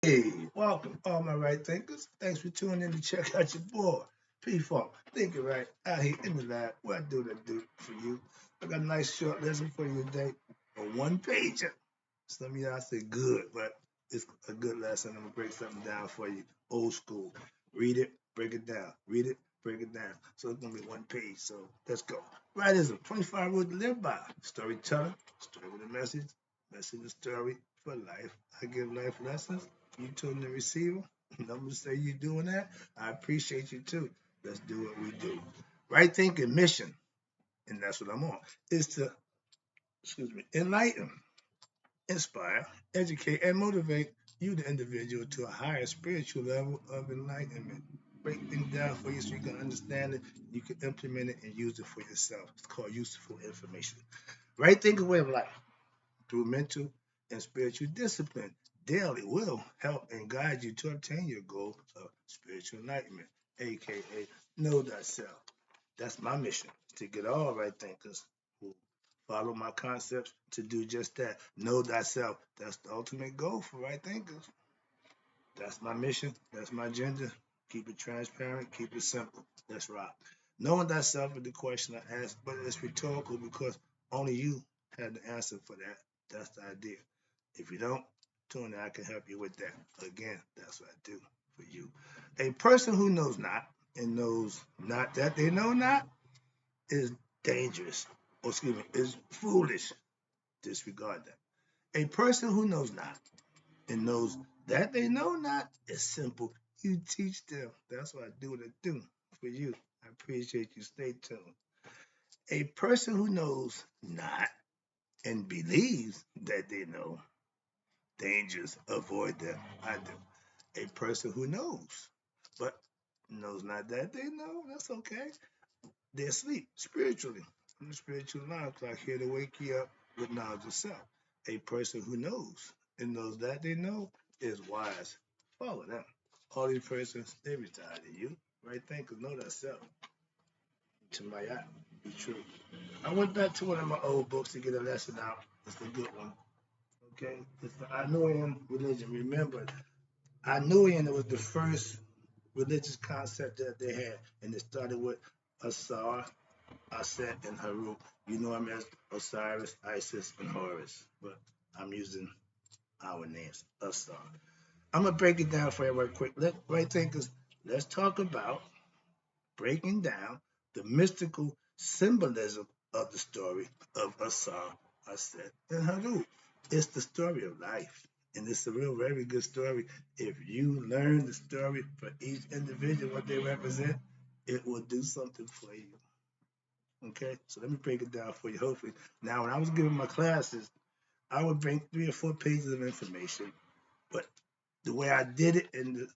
Hey, welcome, all my right thinkers. Thanks for tuning in to check out your boy, P Funk. Thinking right out here in the lab. What I do that do for you. I got a nice short lesson for you today, a one pager. Some of y'all say good, but it's a good lesson. I'm gonna break something down for you, old school. Read it, break it down. Read it, break it down. So it's gonna be one page. So let's go. Rightism, 25 rules to live by. Storytelling, story with a message, message and story for life. I give life lessons. You tune the receiver. I'm gonna say you doing that. I appreciate you too. Let's do what we do. Right thinking mission, and that's what I'm on, is to enlighten, inspire, educate, and motivate you, the individual, to a higher spiritual level of enlightenment. Break things down for you so you can understand it, you can implement it and use it for yourself. It's called useful information. Right thinking way of life through mental and spiritual discipline daily will help and guide you to obtain your goal of spiritual enlightenment, aka know thyself. That's my mission, to get all right thinkers who follow my concepts to do just that. Know thyself. That's the ultimate goal for right thinkers. That's my mission. That's my agenda. Keep it transparent. Keep it simple. Let's rock. Knowing thyself is the question I ask, but it's rhetorical because only you have the answer for that. That's the idea. If you don't, tune in. I can help you with that. Again, that's what I do for you. A person who knows not and knows not that they know not is dangerous. Or excuse me, is foolish. Disregard that. A person who knows not and knows that they know not is simple. You teach them. That's what I do what I do for you. I appreciate you. Stay tuned. A person who knows not and believes that they know, dangers, avoid them. I do. A person who knows, but knows not that they know, that's okay. They're asleep spiritually. I'm the spiritual alarm clock here to wake you up with knowledge of self. A person who knows and knows that they know is wise. Follow them. All these persons, they reside in you. Right thinkers know that self. To my eye, be true. I went back to one of my old books to get a lesson out. It's a good one. Okay? It's the Anuian religion. Remember, Anuian was the first religious concept that they had, and it started with Asar, Aset and Heru. You know him as Osiris, Isis, and Horus, but I'm using our names, Asar. I'm gonna break it down for you real quick. Right thinkers, let's talk about breaking down the mystical symbolism of the story of Asar, Aset, and Heru. It's the story of life, and it's a real, very good story. If you learn the story for each individual, what they represent, it will do something for you. Okay, so let me break it down for you. Hopefully, now when I was giving my classes, I would bring 3 or 4 pages of information, but the way I did it and the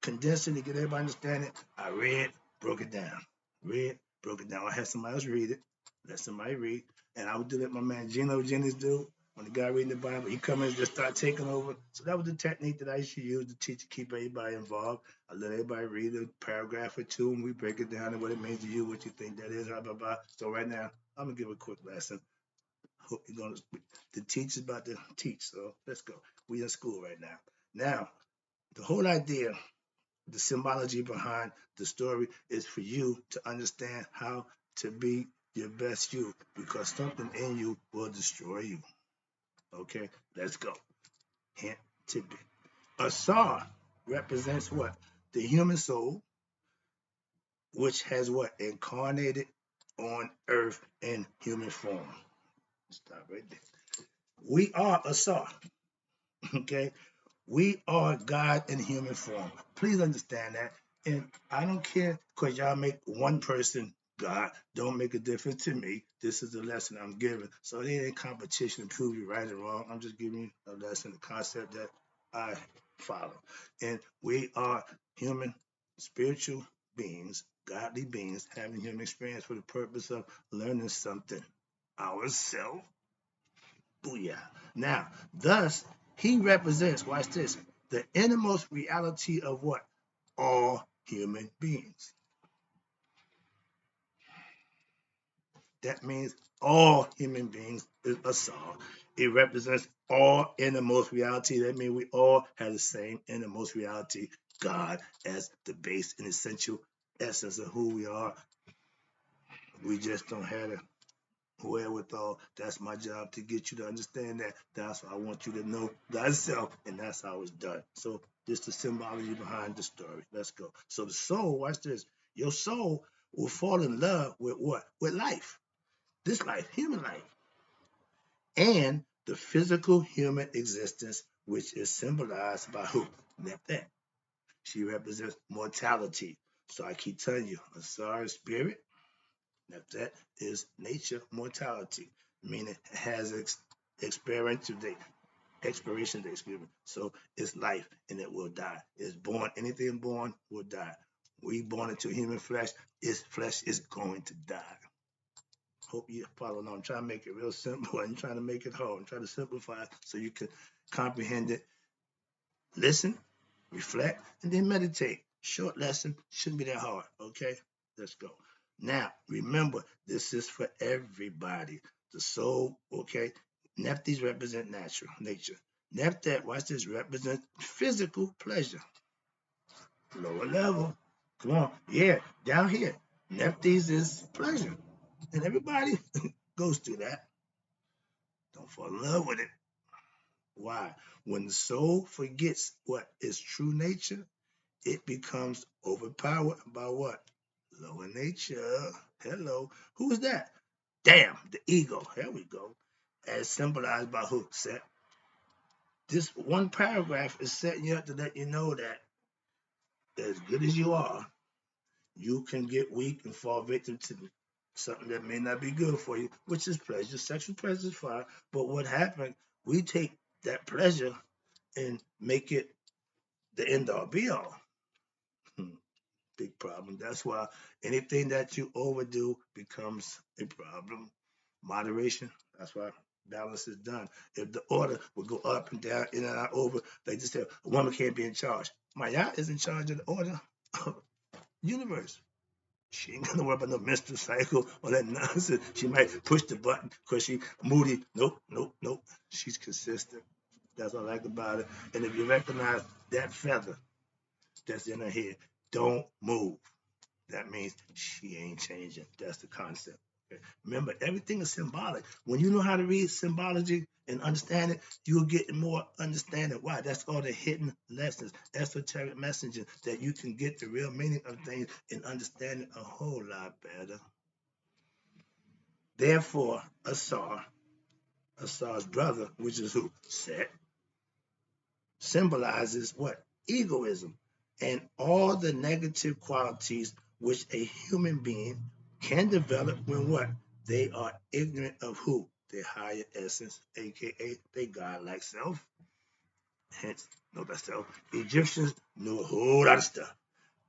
condensing to get everybody to understand it, I read, broke it down, read, broke it down. I had somebody else read it, let somebody read, and I would do that. My man Gino Jennings do. When the guy reading the Bible, he come in and just start taking over. So that was the technique that I used to use to teach to keep everybody involved. I let everybody read a paragraph or two, and we break it down and what it means to you, what you think that is, blah blah blah. So right now, I'm gonna give a quick lesson. Hope you're gonna. The teacher's about to teach, so let's go. We in school right now. Now, the whole idea, the symbology behind the story is for you to understand how to be your best you, because something in you will destroy you. Okay, let's go. Hint tidbit. Asar represents what? The human soul, which has what? Incarnated on earth in human form. Stop right there. We are Asar. Okay, we are God in human form. Please understand that. And I don't care because y'all make one person God. Don't make a difference to me. This is the lesson I'm giving. So it ain't competition to prove you right or wrong. I'm just giving you a lesson, the concept that I follow. And we are human, spiritual beings, godly beings, having human experience for the purpose of learning something ourselves. Booyah. Now, thus, he represents, watch this, the innermost reality of what? All human beings. That means all human beings is Asar. It represents all innermost reality. That means we all have the same innermost reality, God as the base and essential essence of who we are. We just don't have the wherewithal. That's my job, to get you to understand that. That's why I want you to know thyself, and that's how it's done. So this is the symbology behind the story. Let's go. So the soul, watch this. Your soul will fall in love with what? With life. This life, human life. And the physical human existence, which is symbolized by who? Nephet. She represents mortality. So I keep telling you, Asar is spirit. Nephet is nature, mortality, meaning it has experiential date, expiration date, excuse me. So it's life and it will die. It's born, anything born will die. We born into human flesh, its flesh is going to die. Hope you follow along. I'm trying to make it real simple. I'm trying to make it hard. I'm trying to simplify it so you can comprehend it. Listen, reflect, and then meditate. Short lesson, shouldn't be that hard. Okay, let's go. Now, remember, this is for everybody. The soul, okay? Nephthys represent natural nature. Nephthat, watch this, represent physical pleasure. Lower level. Come on. Yeah, down here. Nephthys is pleasure. And everybody goes through that. Don't fall in love with it. Why? When the soul forgets what is true nature, it becomes overpowered by what? Lower nature. Hello. Who is that? Damn, the ego. Here we go. As symbolized by who? Set. This one paragraph is setting you up to let you know that as good as you are, you can get weak and fall victim to something that may not be good for you, which is pleasure. Sexual pleasure is fine. But what happened, we take that pleasure and make it the end all be all. Big problem. That's why anything that you overdo becomes a problem. Moderation, that's why balance is done. If the order would go up and down, in and out, over, they just say a woman can't be in charge. Maya is in charge of the order of the universe. She ain't gonna worry about no menstrual cycle or that nonsense. She might push the button because she moody. Nope, nope, nope. She's consistent. That's what I like about it. And if you recognize that feather that's in her head, don't move. That means she ain't changing. That's the concept. Okay? Remember, everything is symbolic. When you know how to read symbology and understand it, you'll get more understanding. Why? That's all the hidden lessons, esoteric messages that you can get the real meaning of things and understand it a whole lot better. Therefore, Asar's brother, which is who? Set, symbolizes what? Egoism and all the negative qualities which a human being can develop when what? They are ignorant of who? Their higher essence, aka their godlike self. Hence, know thyself. Egyptians knew a whole lot of stuff.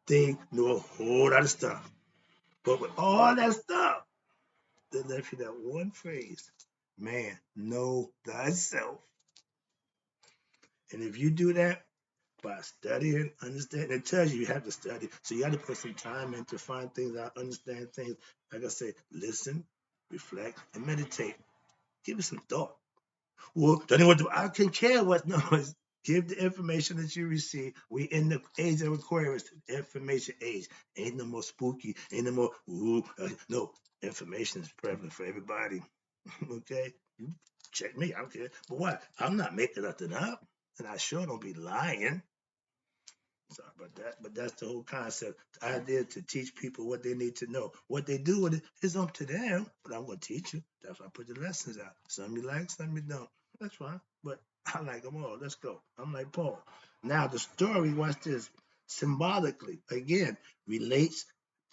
They knew a whole lot of stuff. But with all that stuff, they left you that one phrase, man, know thyself. And if you do that, by studying, understanding. It tells you have to study. So you got to put some time in to find things out, understand things. Like I said, listen, reflect, and meditate. Give it some thought. Well, I can care what no. Give the information that you receive. We in the age of Aquarius, information age. Ain't no more spooky. Ain't no more no. Information is prevalent for everybody. Okay, you check me. I don't care. But what? I'm not making nothing up, and I sure don't be lying. Sorry about that, but that's the whole concept. The idea is to teach people what they need to know. What they do with it is up to them, but I'm going to teach you. That's why I put the lessons out. Some you like, some you don't. That's fine, but I like them all. Let's go. I'm like Paul. Now, the story, watch this, symbolically, again, relates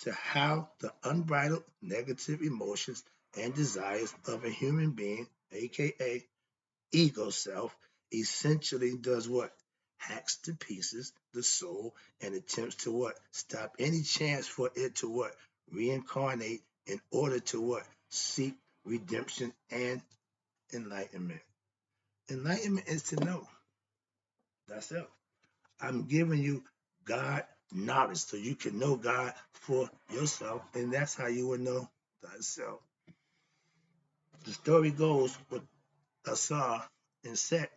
to how the unbridled negative emotions and desires of a human being, aka ego self, essentially does what? Hacks to pieces the soul and attempts to what? Stop any chance for it to what? Reincarnate in order to what? Seek redemption and enlightenment. Enlightenment is to know thyself. I'm giving you God knowledge so you can know God for yourself, and that's how you will know thyself. The story goes with Asar and Set,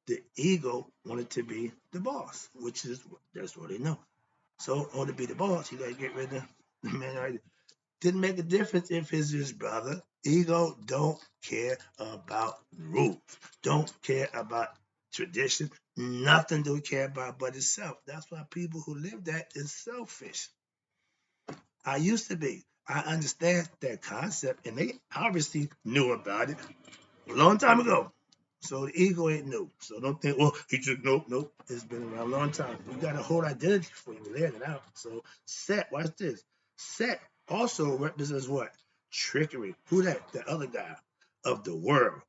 the ego wanted to be the boss, which is that's what they know. So in order to be the boss, you gotta get rid of the man. Didn't make a difference if it's his brother. Ego don't care about rules, don't care about tradition, nothing do care about but itself. That's why people who live that is selfish. I used to be. I understand that concept, and they obviously knew about it a long time ago. So the ego ain't new. So don't think, well, he just nope. It's been around a long time. You got a whole identity for you, laying it out. So Set, watch this. Set also represents what? Trickery. Who that? The other guy of the world.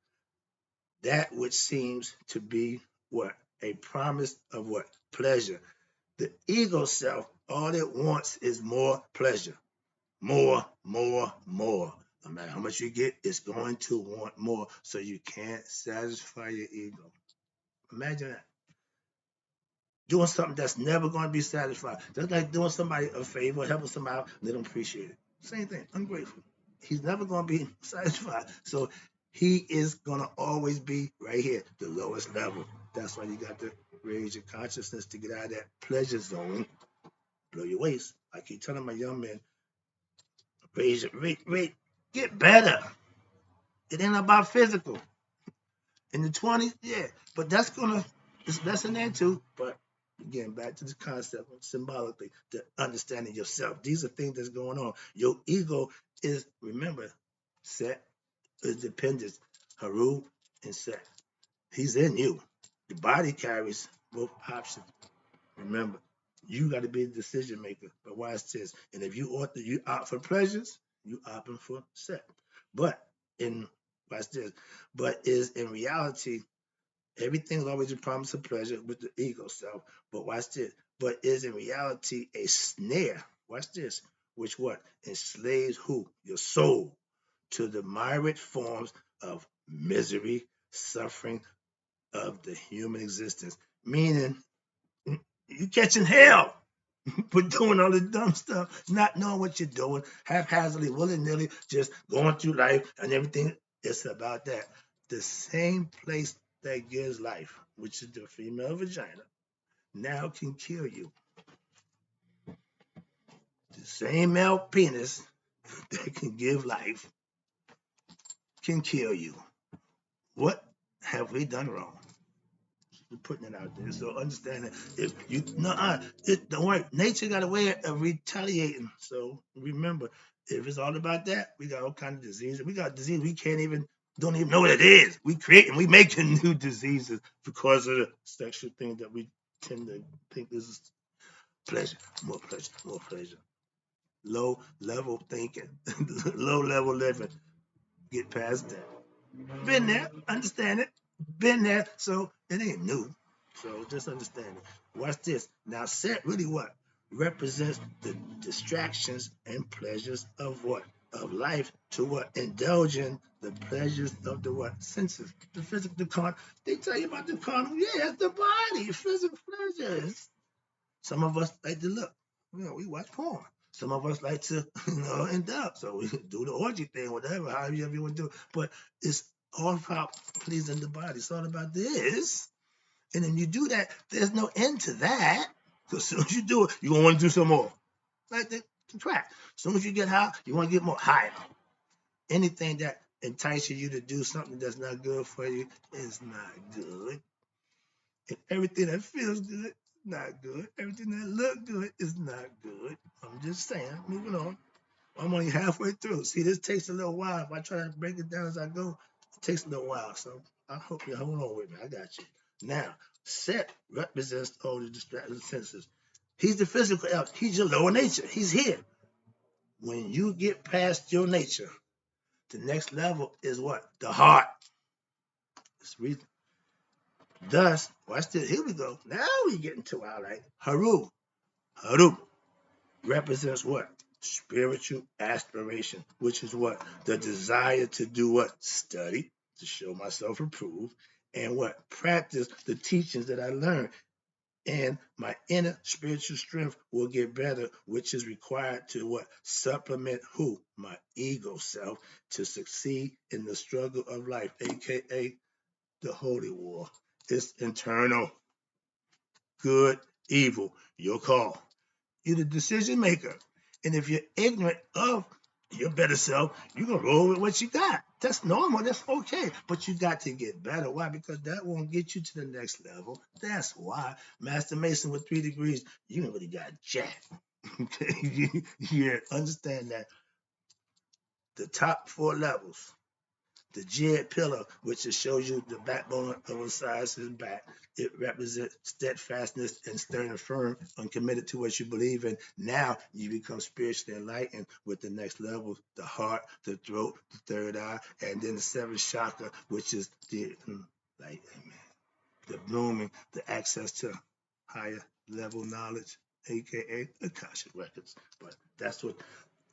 That which seems to be what? A promise of what? Pleasure. The ego self, all it wants is more pleasure. More. No matter how much you get, it's going to want more. So you can't satisfy your ego. Imagine that. Doing something that's never going to be satisfied. Just like doing somebody a favor, helping somebody out, and they don't appreciate it. Same thing, ungrateful. He's never going to be satisfied. So he is going to always be right here, the lowest level. That's why you got to raise your consciousness to get out of that pleasure zone. Blow your waist. I keep telling my young men, raise your rate, get better. It ain't about physical. In the 20s, yeah, but that's in there too. But again, back to the concept of symbolically, the understanding yourself. These are things that's going on. Your ego is, remember, Set is dependence, Heru and Set. He's in you. The body carries both options. Remember, you got to be the decision maker. But watch this. And if you opt for pleasures, you opting for Set. But in watch this. But is in reality everything's always a promise of pleasure with the ego self. But watch this. But is in reality a snare. Watch this. Which what? Enslaves who? Your soul to the myriad forms of misery, suffering of the human existence. Meaning, you catching hell for doing all the dumb stuff, not knowing what you're doing, haphazardly, willy-nilly, just going through life and everything. It's about that. The same place that gives life, which is the female vagina, now can kill you. The same male penis that can give life can kill you. What have we done wrong? We're putting it out there. So understand that if you don't worry, nature got a way of retaliating. So remember, if it's all about that, we got all kinds of diseases. We got disease we don't even know what it is. We create and we making new diseases because of the sexual thing that we tend to think this is pleasure, more pleasure, more pleasure. Low level thinking, low level living. Get past that. Been there, understand it. Been there, so it ain't new. So just understand it. Watch this. Now, Set really what? Represents the distractions and pleasures of what? Of life to what? Indulging the pleasures of the what? Senses. The physical, the carnal. They tell you about the carnal. Yeah, it's the body, physical pleasures. Some of us like to look. We watch porn. Some of us like to, end up. So we do the orgy thing, whatever, however you want to do it. But it's all about pleasing the body. It's all about this. And then you do that, there's no end to that. Because as soon as you do it, you're going to want to do some more. Like the track. As soon as you get high, you want to get more higher. Anything that entices you to do something that's not good for you is not good. And everything that feels good, not good. Everything that look good is not good. I'm just saying, moving on. I'm only halfway through. See, this takes a little while. If I try to break it down as I go, it takes a little while. So I hope you hold on with me. I got you. Now, Set represents all the distracted senses. He's the physical element. He's your lower nature. He's here. When you get past your nature, the next level is what? The heart. It's reason. Thus, watch this. Here we go. Now we get into our like Heru. Heru represents what? Spiritual aspiration, which is what? The desire to do what? Study, to show myself approved, and what? Practice the teachings that I learned. And my inner spiritual strength will get better, which is required to what? Supplement who? My ego self to succeed in the struggle of life, aka the holy war. It's internal. Good, evil, your call. You're the decision maker. And if you're ignorant of your better self, you're going to roll with what you got. That's normal. That's okay. But you got to get better. Why? Because that won't get you to the next level. That's why. Master Mason with 3 degrees, you ain't really got jack. Okay? Yeah, understand that. The top 4 levels, the jed pillar, which it shows you the backbone of Osiris' back. It represents steadfastness and stern and firm and committed to what you believe in. Now you become spiritually enlightened with the next level, the heart, the throat, the third eye, and then the 7th chakra, which is the like, the blooming, the access to higher level knowledge, aka Akashic records. But that's what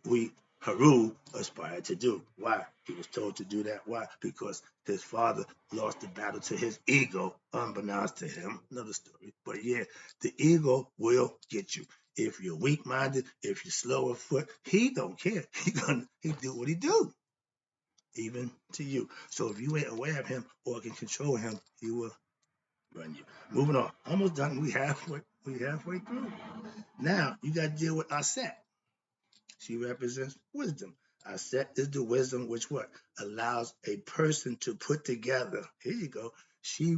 we Heru aspired to do. Why? He was told to do that. Why? Because his father lost the battle to his ego, unbeknownst to him. Another story. But yeah, the ego will get you. If you're weak-minded, if you're slow of foot, he don't care. He do what he do, even to you. So if you ain't aware of him or can control him, he will run you. Moving on. Almost done. We halfway through. Now you got to deal with Aset. She represents wisdom. Aset is the wisdom which what? Allows a person to put together. Here you go. She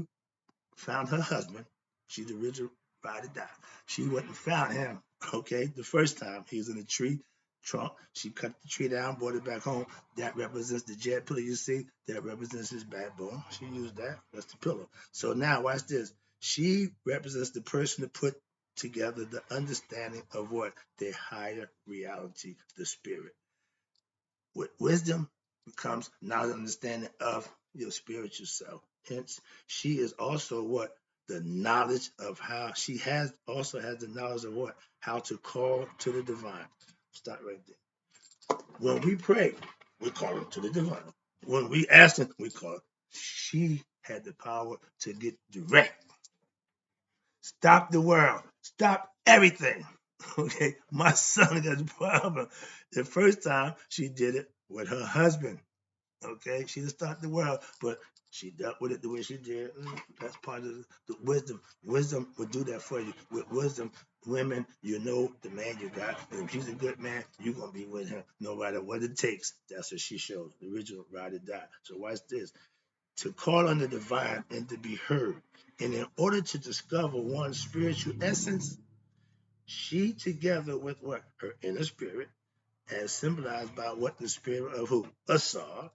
found her husband. She's the original ride or die. She wouldn't found him, okay, the first time. He was in a tree trunk. She cut the tree down, brought it back home. That represents the jet pillar you see. That represents his backbone. She used that. That's the pillar. So now watch this. She represents the person to put together the understanding of what? Their higher reality, the spirit. With wisdom comes knowledge and understanding of your spiritual self. Hence, she is also what? The knowledge of how she also has the knowledge of what? How to call to the divine. Stop right there. When we pray, we call to the divine. When we ask him, we call. She had the power to get direct. Stop the world. Stop everything. Okay, my son got a problem. The first time she did it with her husband. Okay, she didn't start the world, but she dealt with it the way she did. That's part of the wisdom. Wisdom will do that for you. With wisdom, women, you know the man you got, and if he's a good man, you're gonna be with him no matter what it takes. That's what she shows. The original ride or die. So watch this. To call on the divine and to be heard. And in order to discover one's spiritual essence, she together with what? Her inner spirit, as symbolized by what the spirit of who? Asar,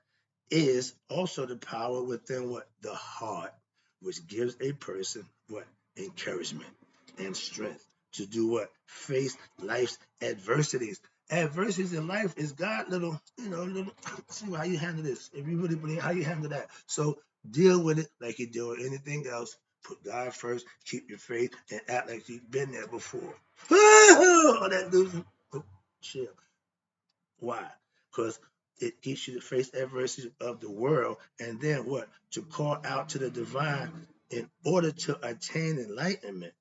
is also the power within what? The heart, which gives a person what? Encouragement and strength to do what? Face life's adversities. Adversities in life is God little, little, see how you handle this. If you really believe how you handle that. So deal with it like you deal with anything else. Put God first, keep your faith, and act like you've been there before. Oh, that losing. Oh, chill. Why? Because it teaches you to face adversity of the world, and then what? To call out to the divine in order to attain enlightenment.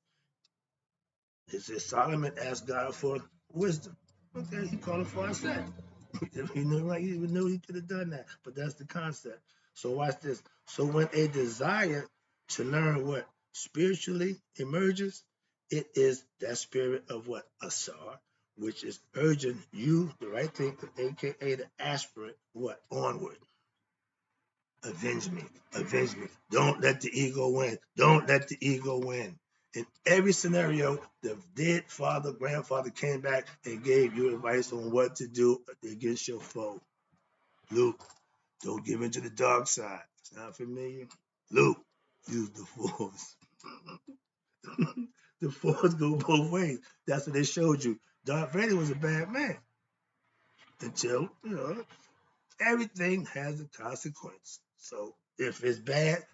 It says Solomon asked God for wisdom. Okay, he called for Aset. If he knew right, he knew he could have done that. But that's the concept. So watch this. So when a desire to learn what spiritually emerges, it is that spirit of what? Asar, which is urging you, the right thinker, aka the aspirant, what? Onward. Avenge me. Avenge me. Don't let the ego win. Don't let the ego win. In every scenario, the dead father, grandfather came back and gave you advice on what to do against your foe. Luke, don't give in to the dark side. Sound familiar? Luke, use the force. The force go both ways. That's what they showed you. Darth Vader was a bad man until, everything has a consequence. So if it's bad,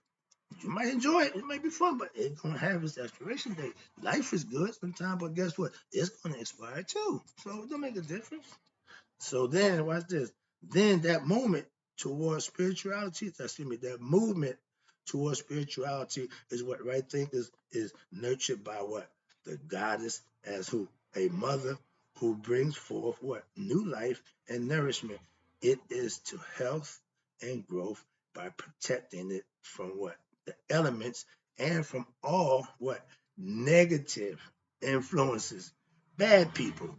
you might enjoy it. It might be fun, but it's gonna have its expiration date. Life is good sometimes, but guess what? It's gonna expire too. So it don't make a difference. So then, watch this. Then that moment towards spirituality, that movement towards spirituality is what right thinkers is nurtured by what? The goddess as who? A mother who brings forth what? New life and nourishment. It is to health and growth by protecting it from what? the elements, and from all what negative influences, bad people.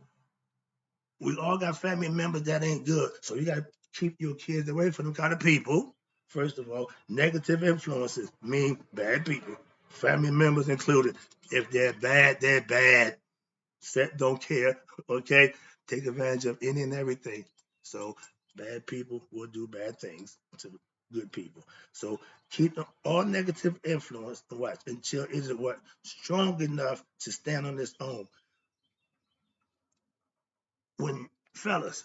We all got family members that ain't good, so you got to keep your kids away from them kind of people. First of all, negative influences mean bad people, family members included. If they're bad, they're bad. Set don't care, okay? Take advantage of any and everything. So bad people will do bad things to good people. So keep all negative influence and watch until it is what strong enough to stand on its own. When fellas,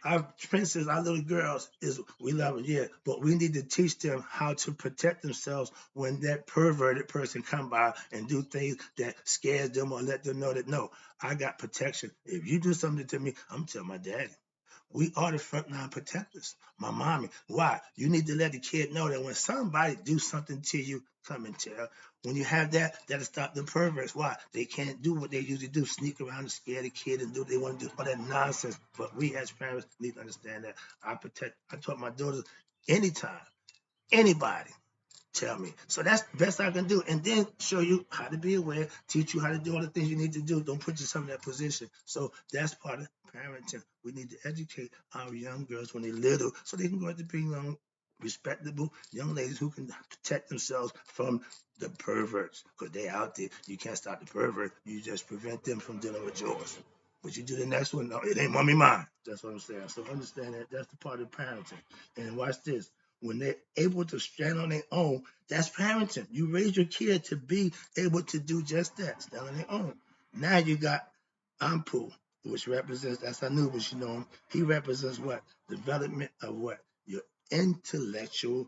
our princess, our little girls, is we love them, yeah, but we need to teach them how to protect themselves when that perverted person come by and do things that scares them or let them know that no, I got protection. If you do something to me, I'm telling my daddy. We are the frontline protectors. My mommy. Why? You need to let the kid know that when somebody do something to you, come and tell. When you have that, that'll stop the perverts. Why? They can't do what they usually do, sneak around and scare the kid and do what they want to do, all that nonsense. But we as parents need to understand that. I taught my daughters anytime, anybody tell me. So that's the best I can do. And then show you how to be aware, teach you how to do all the things you need to do. Don't put yourself in that position. So that's part of parenting. We need to educate our young girls when they're little so they can go out to be young, respectable young ladies who can protect themselves from the perverts. Because they're out there. You can't stop the pervert. You just prevent them from dealing with yours. But you do the next one, no, it ain't mommy mine. That's what I'm saying. So understand that that's the part of parenting. And watch this. When they're able to stand on their own, that's parenting. You raise your kid to be able to do just that, stand on their own. Now you got Ampu, which represents, that's Anubis, you know him. He represents what? Development of what? Your intellectual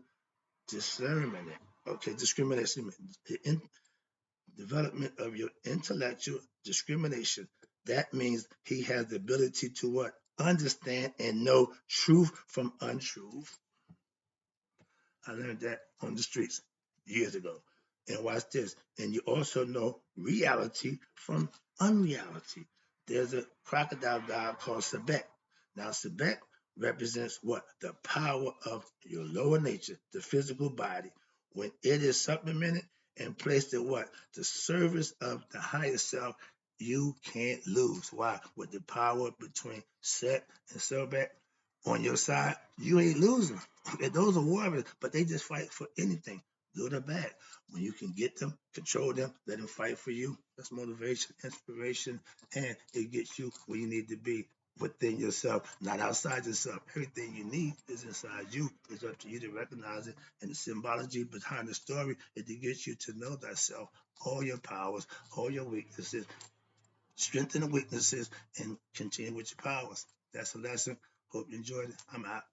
discernment. Okay, discrimination. Development of your intellectual discrimination. That means he has the ability to what? Understand and know truth from untruth. I learned that on the streets years ago. And watch this. And you also know reality from unreality. There's a crocodile god called Sebek. Now, Sebek represents what? The power of your lower nature, the physical body. When it is supplemented and placed at what? The service of the higher self, you can't lose. Why? With the power between Set and Sebek on your side, you ain't losing. Okay, those are warriors, but they just fight for anything, good or bad. When you can get them, control them, let them fight for you, that's motivation, inspiration, and it gets you where you need to be within yourself, not outside yourself. Everything you need is inside you. It's up to you to recognize it. And the symbology behind the story is to get you to know thyself, all your powers, all your weaknesses, strengthen the weaknesses, and continue with your powers. That's a lesson. Hope you enjoyed it. I'm out.